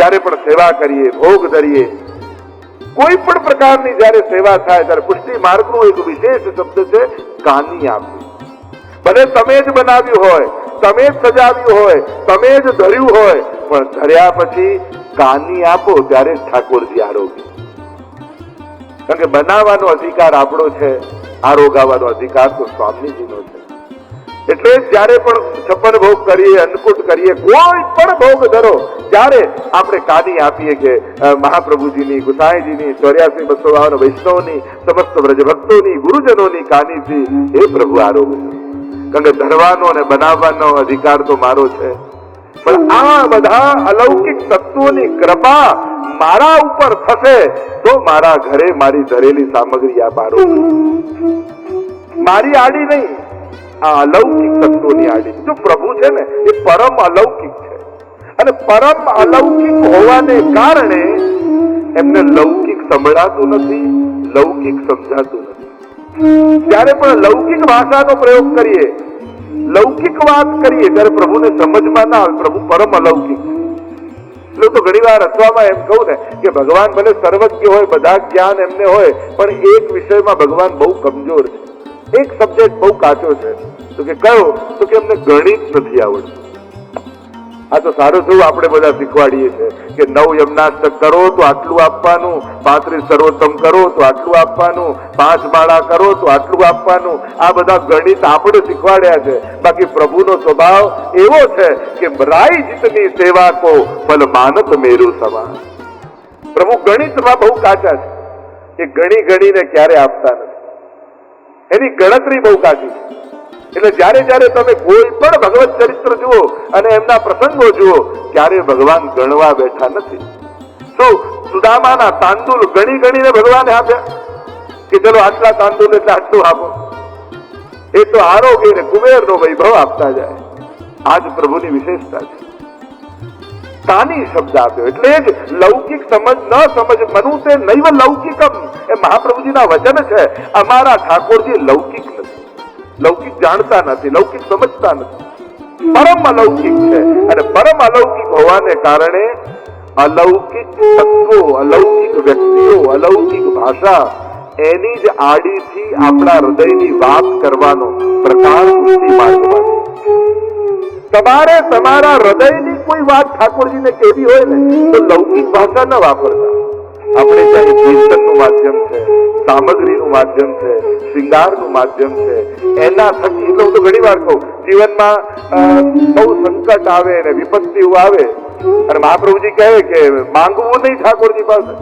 જ્યારે પણ સેવા કરીએ, ભોગ ધરીએ, કોઈ પણ પ્રકારની જ્યારે સેવા થાય ત્યારે પુષ્ટિ માર્ગનો એક વિશેષ શબ્દ છે કાની આપવી. ભલે તમે જ બનાવ્યું હોય, તમે જ સજાવ્યું હોય, તમે જ ધર્યું હોય, પણ ધર્યા પછી કાની આપો ત્યારે જ ઠાકોરજી આરોગ્ય. કારણ કે બનાવવાનો અધિકાર આપણો છે, આરોગાવાનો અધિકાર તો સ્વામીજીનો છે. એટલે જયારે પણ છપ્પન ભોગ કરીએ, અન્નકૂટ કરીએ, કોઈ પણ ભોગ ધરો, ત્યારે આપણે કાની આપીએ કે મહાપ્રભુજીની, ગુસાઈજીની, 84,252 વૈષ્ણવની, સમસ્ત વ્રજભક્તોની, ગુરુજનોની કાનીથી એ પ્રભુ આરોગ્ય. કારણ કે ધરવાનો અને બનાવવાનો અધિકાર તો મારો છે, પણ આ બધા અલૌકિક તત્વોની કૃપા મારા ઉપર થશે તો મારા ઘરે મારી ધરેલી સામગ્રી આ મારો, મારી આડી નહીં, આ અલૌકિક તત્વોની આડી. જો પ્રભુ છે ને એ પરમ અલૌકિક છે, અને પરમ અલૌકિક હોવાને કારણે એમને લૌકિક સંભળાતું નથી, લૌકિક સમજાતું નથી. જ્યારે પણ લૌકિક ભાષાનો પ્રયોગ કરીએ, લૌકિક વાત કરીએ, ત્યારે પ્રભુને સમજમાં ના આવે. પ્રભુ પરમ અલૌકિક. એટલે તો ઘણી વાર અથવામાં એમ કહું ને કે ભગવાન ભલે સર્વજ્ઞ હોય, બધા જ્ઞાન એમને હોય, પણ એક વિષયમાં ભગવાન બહુ કમજોર છે, એક સબ્જેક્ટ બહુ કાચો છે. તો કે કયો? તો કે એમને ગણિત નથી આવડતું. આ તો સારું થયું આપણે બધા શીખવાડીએ છીએ કે 9 યમનાષ્ટક કરો તો આટલું આપવાનું, 35 સર્વોત્તમ કરો તો આટલું આપવાનું, 5 માળા કરો તો આટલું આપવાનું. આ બધા ગણિત આપણે શીખવાડ્યા છે. બાકી પ્રભુનો સ્વભાવ એવો છે કે રાઈ જીતની સેવા કો ફલ માનત મેરુ સમાન. પ્રભુ ગણિતમાં બહુ કાચા છે, એ ગણીને ક્યારે આપતા નથી, એની ગણતરી બહુ કાચી છે. એટલે જયારે જયારે તમે કોઈ પણ ભગવત ચરિત્ર જુઓ અને એમના પ્રસંગો જુઓ, ક્યારે ભગવાન ગણવા બેઠા નથી. શું સુદામાના તાંદુલ ગણીને ભગવાને આપ્યા કે ચલો આટલા તાંદુલ એટલે આટલું આપો? એ તો આરોગ્ય ને કુબેરનો વૈભવ આપતા જાય. આજ પ્રભુની વિશેષતા છે. કાની શબ્દ આપ્યો એટલે જ લૌકિક સમજ ન સમજ મનુતે નૈવ લૌકિકમ, એ મહાપ્રભુજીના વચન છે. અમારા ઠાકોરજી લૌકિક નથી, લૌકિક જાણતા નથી, લૌકિક સમજતા નથી, પરમ અલૌકિક છે. અને પરમ અલૌકિક હોવાને કારણે અલૌકિક તત્વો, અલૌકિક વ્યક્તિઓ, અલૌકિક ભાષા, એની જ આડીથી આપણા હૃદયની વાત કરવાનો પ્રકાર તમારે તમારા હૃદયની કોઈ વાત ઠાકોરજીને કેવી હોય ને તો લૌકિક ભાષા ન વાપરતા. આપણે ત્યાં કીર્તનનું માધ્યમ છે, સામગ્રીનું માધ્યમ છે, શ્રૃંગારનું માધ્યમ છે, એના થકી તો ઘણી વાર કહું જીવનમાં બહુ સંકટ આવે ને વિપત્તિઓ આવે અને મહાપ્રભુજી કહે કે માંગવું નહીં ઠાકોરજી પાસે,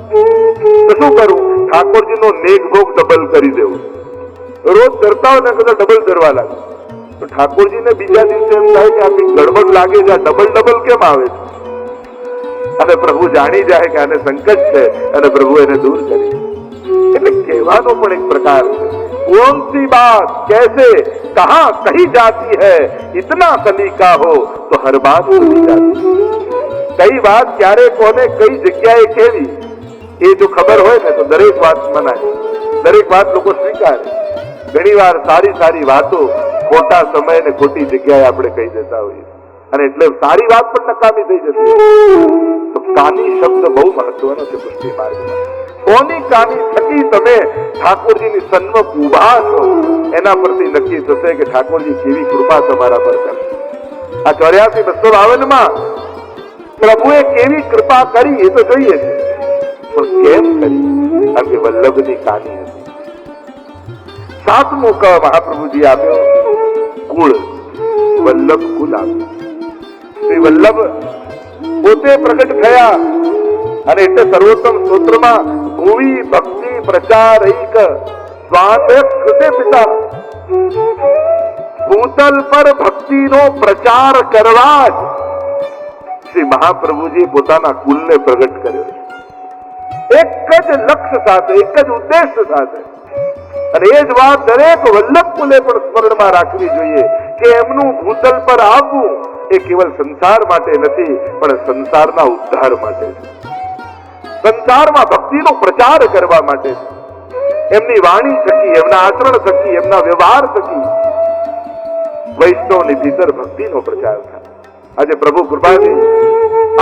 તો શું કરવું? ઠાકોરજીનો નેક ભોગ ડબલ કરી દેવો. રોજ ધરતા હોય ને કદાચ ડબલ ધરવા લાગે તો ઠાકોરજીને બીજા દિવસે એમ થાય કે આપણી ગડબડ લાગે છે, ડબલ કેમ આવે છે? અને પ્રભુ જાણી જાય કે આને સંકટ છે અને પ્રભુ એને દૂર કરી. એટલે કહેવાનો પણ એક પ્રકાર છે. कौन सी बात कैसे कहां कही जाती है, इतना सलीका हो तो हर बात सुनी जाती. कई बात क्यारे कोने कई जग्याए केवी એ જો ખબર હોય ને તો દરેક વાત મનાય, દરેક વાત લોકો સ્વીકારે. ઘણી વાર સારી વાતો ખોટા સમય ને ખોટી જગ્યાએ આપણે કહી દેતા હોઈએ અને એટલે સારી વાત પણ નકામી થઈ જતી. તો કાની શબ્દ બહુ મહત્વનો છે પુષ્ટિ માર્ગમાં. કોની કાની થકી તમે ઠાકોરજીની સન્મુખ ઉભા છો એના પરથી નક્કી થશે કે ઠાકોરજી કેવી કૃપા તમારા પર કરે. આ 84,252 પ્રભુએ કેવી કૃપા કરી એ તો જોઈએ છે, પણ કેમ કરી? કારણ કે વલ્લભની કાની હતી. 7મો ક મહાપ્રભુજી આપ્યો કુળ, વલ્લભ કુલ આપ્યું. શ્રી વલ્લભ પોતે પ્રગટ થયા અને એટલે સર્વોત્તમ સ્તોત્રમાં ભૂવિ ભક્તિ પ્રચારૈક સ્વાતંત્ર્ય પિતા, ભૂતલ પર ભક્તિનો પ્રચાર કરવા જ શ્રી મહાપ્રભુજી પોતાના કુલને પ્રગટ કર્યો. એક જ લક્ષ્ય સાથે, એક જ ઉદ્દેશ્ય સાથે. અને એ જ વાત દરેક વલ્લભ કુલે પણ સ્મરણમાં રાખવી જોઈએ કે એમનું ભૂતલ પર આવવું એ કેવલ સંસાર માટે નથી, પણ સંસારના ઉદ્ધાર માટે છે. સંસારમાં ભક્તિનો પ્રચાર કરવા માટે છે. એમની વાણી થકી, એમના આચરણ થકી, એમના વ્યવહાર થકી વૈષ્ણવની ભીતર ભક્તિનો પ્રચાર થાય. આજે પ્રભુ કૃપાથી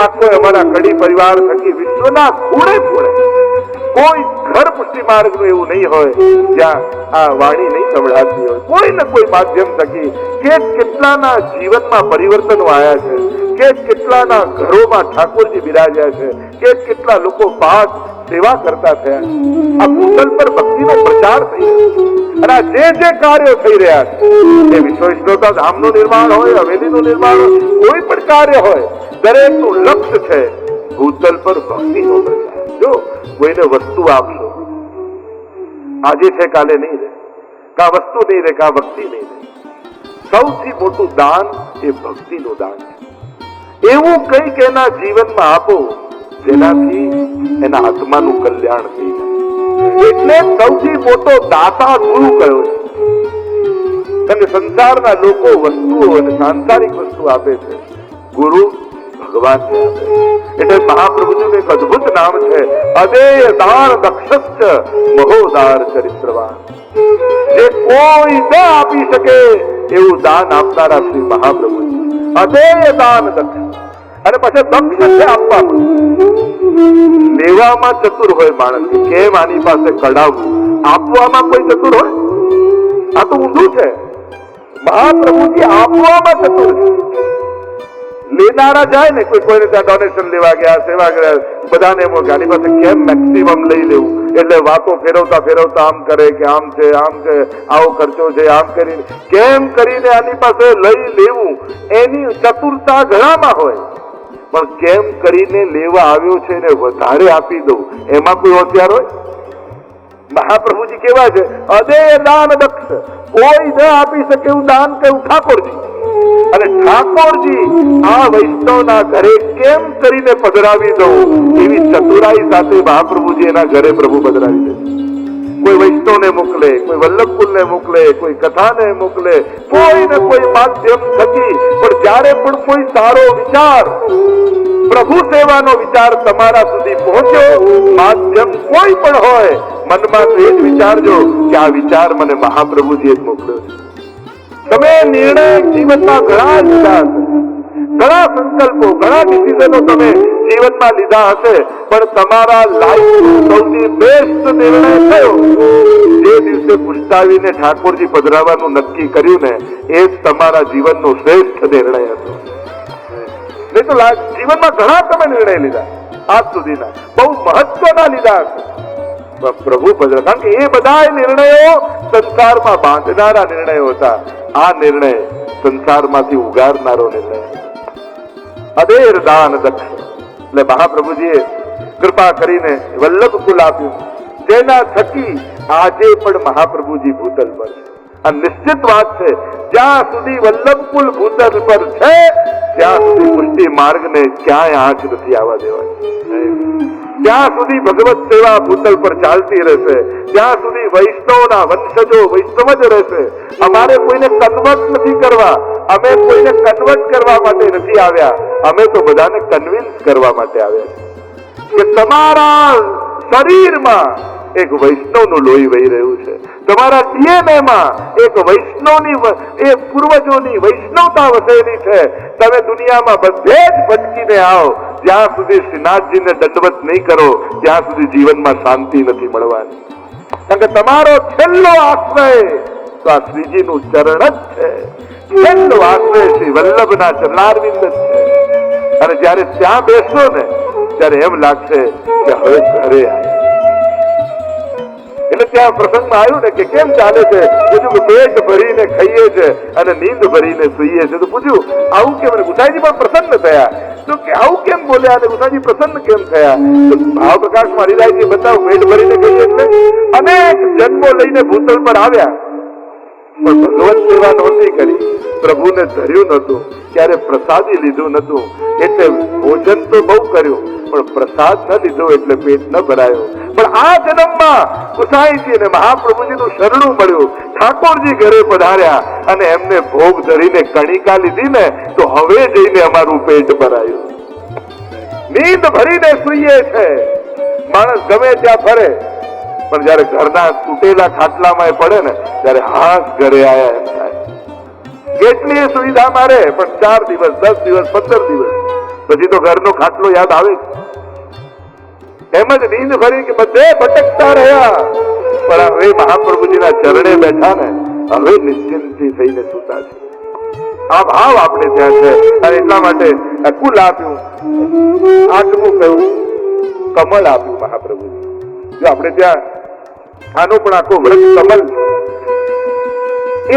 આખો અમારા કડી પરિવાર થકી વિશ્વના ખૂણે ખૂણે કોઈ ઘર પુષ્ટિ માર્ગ નું એવું નહીં હોય જ્યાં આ વાણી નહીં સંભળાતી હોય. કોઈ ને કોઈ માધ્યમ થકી કેટલાના જીવનમાં પરિવર્તનો આવ્યા છે, કેટલાના ઘરોમાં ઠાકોરજી બિરાજ્યા છે, કેટલા લોકો પાઠ સેવા કરતા થયા. આ ભૂતલ પર ભક્તિનો પ્રચાર થઈ રહ્યો અને આ જે કાર્યો થઈ રહ્યા છે એ વિશ્વ વિષ્ણુતા ધામનું નિર્માણ હોય, હવેલીનું નિર્માણ હોય, કોઈ પણ કાર્ય હોય, દરેકનું લક્ષ્ય છે ભૂતલ પર ભક્તિનો પ્રચાર. જો કોઈને વસ્તુ આપશો, આજે છે કાલે નહીં રહે, કા વસ્તુ નહીં રહે, કા ભક્તિ નહીં રહે. સૌથી મોટું દાન એ ભક્તિનું દાન છે. એવું કંઈક એના જીવનમાં આપો જેનાથી એના આત્માનું કલ્યાણ થઈ જાય. એટલે સૌથી મોટો દાતા ગુરુ કયો છે. અને સંસારના લોકો વસ્તુઓ અને સાંસારિક વસ્તુ આપે છે, ગુરુ ભગવાન આપે. એટલે મહાપ્રભુજીનું એક અદભુત નામ છે, અદેય દાન દક્ષશ્ચ મહોદાર ચરિત્રવાન. જે કોઈ ન આપી શકે એવું દાન આપનારા શ્રી મહાપ્રભુજી. અદેય દાન દક્ષ. અને પછી દક્ષ છે આપવામાં. લેવામાં ચતુર હોય માણસ, કેમ આની પાસે કઢાવવું, આપવામાં કોઈ ચતુર હોય? આ તો ઊંધું છે. મહાપ્રભુજી આપવામાં ચતુર છે. લેનારા જાય ને, કોઈને ત્યાં ડોનેશન લેવા ગયા, સેવા ગયા, બધાને એમ આની પાસે કેમ મેક્સિમમ લઈ લેવું, એટલે વાતો ફેરવતા ફેરવતા આમ કરે કે આમ છે, આવો ખર્ચો છે, આમ કરીને કેમ કરીને આની પાસે લઈ લેવું, એની ચતુરતા ઘણામાં હોય. પણ કેમ કરીને લેવા આવ્યો છે ને વધારે આપી દઉં, એમાં કોઈ હોશિયાર હોય? મહાપ્રભુજી કેવા છે, અદેય દાન દક્ષ. કોઈ ન આપી શકે એવું દાન કયું ઠાકોરજી. અને ઠાકોરજી આ વૈષ્ણવના ઘરે કેમ કરીને પધરાવી દઉં, એવી ચતુરાઈ સાથે મહાપ્રભુજી એના ઘરે પ્રભુ પધરાવી દે. કોઈ વૈષ્ણવને મોકલે, કોઈ વલ્લભકુલને મોકલે, કોઈ કથાને મોકલે, કોઈ ને કોઈ માધ્યમ થકી. પણ જ્યારે પણ કોઈ સારો વિચાર, પ્રભુ સેવાનો વિચાર તમારા સુધી પહોંચ્યો, માધ્યમ કોઈ પણ હોય, મનમાં તો એ જ વિચારજો કે આ વિચાર મને મહાપ્રભુજીએ જ મોકલ્યો છે. તમે નિર્ણય જીવનમાં ઘણા લીધા હશે, ઘણા સંકલ્પો, ઘણા ડિસિઝનો તમે જીવનમાં લીધા હશે, પણ તમારા લાઈફનો સૌથી બેસ્ટ નિર્ણય થયો જે દિવસે પુષ્ટાવીને ઠાકોરજી પધરાવવાનું નક્કી કર્યું ને, એ જ તમારા જીવનનો શ્રેષ્ઠ નિર્ણય હતો. નહીં તો જીવનમાં ઘણા તમે નિર્ણય લીધા આજ સુધીના, બહુ મહત્વના લીધા હશે. પ્રભુ પધરા, કારણ કે એ બધા નિર્ણયો સંસારમાં બાંધનારા નિર્ણયો હતા. આ નિર્ણય સંસારમાંથી ઉગારનારો નિર્ણય. અદેર દાન દક્ષ. એટલે મહાપ્રભુજીએ કૃપા કરીને વલ્લભકુલ આપ્યું, જેના થકી આજે પણ મહાપ્રભુજી ભૂતલ પર છે. આ નિશ્ચિત વાત છે, જ્યાં સુધી વલ્લભકુલ ભૂતલ પર છે ત્યાં સુધી પુષ્ટિ માર્ગને ક્યાંય આંચ નથી આવવા દેવાય. ત્યાં સુધી ભગવત સેવા ભૂતલ પર ચાલતી રહેશે, ત્યાં સુધી વૈષ્ણવના વંશજો વૈષ્ણવ જ રહેશે. અમારે કોઈને કન્વર્ટ નથી કરવા, અમે કોઈને કન્વર્ટ કરવા માટે નથી આવ્યા, અમે તો બધાને કન્વિન્સ કરવા માટે આવ્યા કે તમારા શરીરમાં એક વૈષ્ણવનું લોહી વહી રહ્યું છે, તમારા ડીએનએ માં એક વૈષ્ણવની, એ પૂર્વજોની વૈષ્ણવતા વસેલી છે. તમે દુનિયામાં બધે જ ભટકીને આવો, જ્યાં સુધી શ્રીનાથજીને દંડવત નહીં કરો ત્યાં સુધી જીવનમાં શાંતિ નથી મળવાની. કારણ કે તમારો છેલ્લો આશ્રય તો આ શ્રીજીનું ચરણ જ છે. છેલ્લો આશ્રય શ્રી વલ્લભના ચરણારવિંદ જ છે. અને જયારે ત્યાં બેસો ને ત્યારે એમ લાગશે કે હવે ઘરે આવ્યા. એટલે ત્યાં પ્રસંગમાં આવ્યું ને કે કેમ ચાલે છે, પૂછ્યું કે પેટ ભરીને ખાઈએ છે અને નીંદ ભરીને સૂઈએ છે. તો પૂછ્યું આવું કેમ? ગુસાઈજી પણ પ્રસન્ન થયા. તો કે આવું કેમ બોલ્યા અને ગુસાઈજી પ્રસન્ન કેમ થયા? તો ભાવ પ્રકાશ માં હરિરાયજી બતાવ, પેટ ભરીને ખાઈએ એટલે અનેક જન્મો લઈને ભૂતલ પર આવ્યા, પણ ભગવત સેવા નહોતી કરી, પ્રભુને ધર્યું નતું, ક્યારે પ્રસાદી લીધું નતું. એટલે ભોજન તો બહુ કર્યું પણ પ્રસાદ ન લીધો એટલે પેટ ન ભરાયો. પણ આ જન્મમાં ગુસાઈજી અને મહાપ્રભુજીનું શરણું મળ્યું, ઠાકોરજી ઘરે પધાર્યા અને એમને ભોગ ધરીને કણિકા લીધી ને, તો હવે જઈને અમારું પેટ ભરાયું. નીંદ ભરીને સૂઈએ છે માણસ, ગમે ત્યાં ફરે, પણ જયારે ઘરના તૂટેલા ખાટલામાં પડે ને ત્યારે હાશ ઘરે આયા એમ થાય. કેટલી સુવિધા મારે, પણ 4 દિવસ 10 દિવસ 15 દિવસ પછી તો ઘરનો ખાટલો યાદ આવે એમ જ નીંદ ભરી કે બધે ભટકતા રહ્યા, પણ હવે મહાપ્રભુજીના ચરણે બેઠા ને હવે નિશ્ચિંતથી થઈને સૂતા છે. આ ભાવ આપણે ત્યાં છે. અને એટલા માટે કુલ આપ્યું, આઠમું કહ્યું કમળ આપ્યું મહાપ્રભુજી. જો આપણે ત્યાં આનો પણ આખો વ્રજ કમળ છે.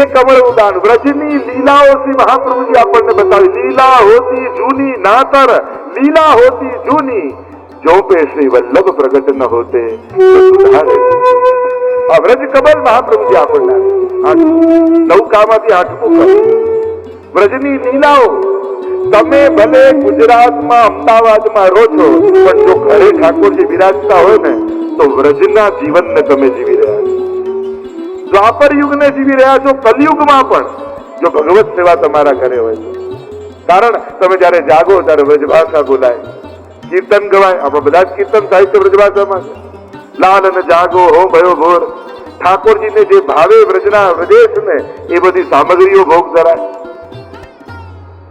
એ કમળ ઉદાન વ્રજની લીલાઓથી મહાપ્રભુજી આપણને બતાવી. લીલા હોતી જૂની નાતર, લીલા હોતી જૂની, જો પે શ્રી વલ્લભ પ્રગટ ન હોતે સુધારે. આ વ્રજ કમળ મહાપ્રભુજી આપણને નૌકામાંથી આઠમું કહ્યું. વ્રજની લીલાઓ. તમે ભલે ગુજરાતમાં અમદાવાદમાં રહો છો, પણ જો ઘરે ઠાકોરજી બિરાજતા હોય ને તો વ્રજના જીવનને તમે જીવી રહ્યા છો. દ્વાપર યુગને જીવી રહ્યા છો, કલયુગમાં પણ જો ભગવત સેવા તમારા ઘરે હોય છે. કારણ તમે જયારે જાગો ત્યારે વ્રજભાષા બોલાય, કીર્તન ગવાય. આપણે બધા જ કીર્તન સાહિત્ય વ્રજભાષામાં છે. લાલ અને જાગો હો ભયો ભોર. ઠાકોરજીને જે ભાવે વ્રજના વ્રજેશને એ બધી સામગ્રીઓ ભોગ ધરાય.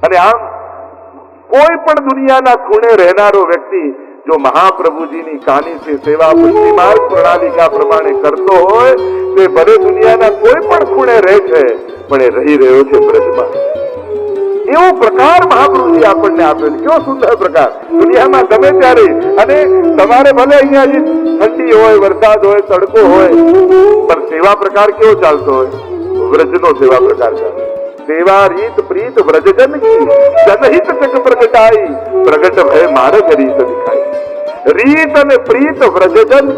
અને આમ કોઈ પણ દુનિયાના ખૂણે રહેનારો વ્યક્તિ જો મહાપ્રભુજીની કાનીથી સેવા ભક્તિ માર્ગ પ્રણાલિકા પ્રમાણે કરતો હોય તે ભલે દુનિયાના કોઈ પણ ખૂણે રહે છે, પણ એ રહી રહ્યો છે બ્રજમાં. એવો પ્રકાર મહાપ્રભુજી આપણને આપ્યો છે. કેવો સુંદર પ્રકાર. દુનિયામાં ગમે ત્યારે, અને તમારે ભલે અહીંયા જે ઠંડી હોય, વરસાદ હોય, તડકો હોય, પણ સેવા પ્રકાર કેવો ચાલતો હોય? વ્રજનો સેવા પ્રકાર ચાલે. સેવા રીત પ્રીત વ્રજજન કી, જનહિત જગ પ્રગટાઈ, પ્રગટ ભય માર્ગ રીત દિખાઈ. રીત અને પ્રીત વ્રજજન.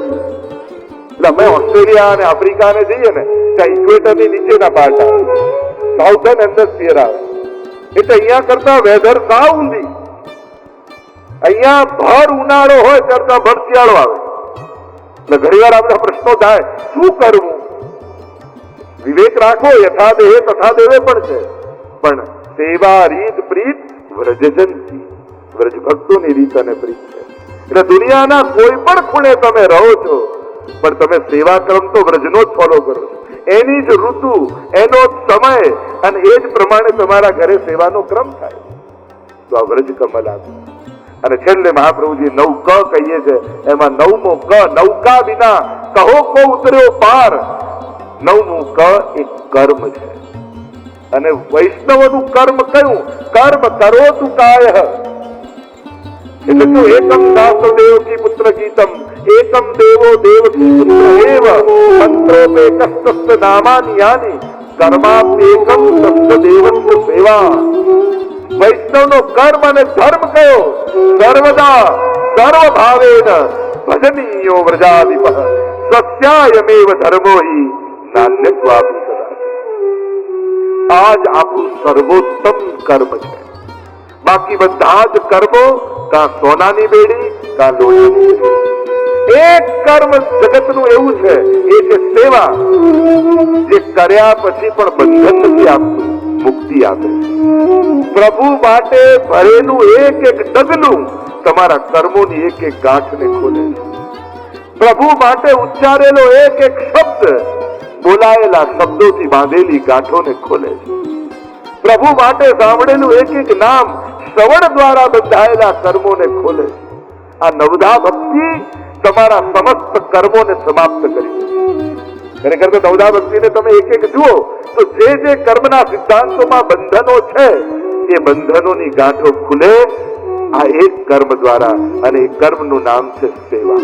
અમે ઓસ્ટ્રેલિયા અને આફ્રિકા ને જઈએ ને ત્યાં ઇક્વેટરની નીચેના પાર્ટ આવે, સાઉથર્ન હેમિસ્ફિયર આવે. એટલે અહીંયા કરતા વેધર સાવ ઊંધી. અહીંયા ભર ઉનાળો હોય કરતા ભર શિયાળો આવે. એટલે ઘણી વાર આપણા પ્રશ્નો થાય શું કરવું. વિવેક રાખો, યથા દેહે તથા દેવે પણ છે. પણ સેવા રીત પ્રીત વ્રજજન કી, વ્રજ ભક્તોની રીત અને પ્રીત છે. એટલે દુનિયાના કોઈ પણ ખૂણે તમે રહો છો, પણ તમે સેવા ક્રમ તો વ્રજનો જ ફોલો કરો છો. એની જ ઋતુ, એનો જ સમય, અને એ જ પ્રમાણે તમારા ઘરે સેવાનો ક્રમ થાય. તો આ વ્રજ કમલ આપે. અને છેલ્લે મહાપ્રભુજી 9 ક કહીએ છે, એમાં 9મો ક, નૌકા વિના કહો કો ઉતર્યો પાર. 9મું ક એ કર્મ છે. અને વૈષ્ણવનું કર્મ કયું? કર્મ કરો તું કાય. એટલે શું? એકમ દાસ દેવકી પુત્ર ગીતમ, એકમ દેવો દેવકી પુત્ર એવ, મંત્રો પે કસ્તસ્ત નામાની યાની, કર્માપ્યેકમ સસ્ત દેવસ્ય સેવા. વૈષ્ણવનો કર્મ અને ધર્મ કયો? સર્વદા સર્વ ભાવેન ભજનીયો વ્રજાધિપઃ, સસ્યાયમેવ ધર્મો હિ નાન્યત્વાપી સદા. આજ આપણું સર્વોત્તમ કર્મ છે. બાકી બધા જ કર્મો કાં સોનાની બેડી કાં લોહીની બેડી. એક કર્મ જગતનું એવું છે, એ છે સેવા, જે કર્યા પછી પણ બંધન નથી આપતું, મુક્તિ આપે છે. પ્રભુ માટે ભરેલું એક એક ડગલું તમારા કર્મોની એક એક ગાંઠને ખોલે છે. પ્રભુ માટે ઉચ્ચારેલો એક એક શબ્દ બોલાયેલા શબ્દોથી બાંધેલી ગાંઠોને ખોલે છે. પ્રભુ માટે સાંભળેલું એક એક નામ શ્રવણ દ્વારા બંધાયેલા કર્મોને ખોલે છે. આ નવધા ભક્તિ તમારા સમસ્ત કર્મોને સમાપ્ત કરી દે. ખરેખર તો નવધા ભક્તિને તમે એક એક જુઓ તો જે જે કર્મના સિદ્ધાંતોમાં બંધનો છે એ બંધનોની ગાંઠો ખુલે આ એક કર્મ દ્વારા. અને એ કર્મનું નામ છે સેવા.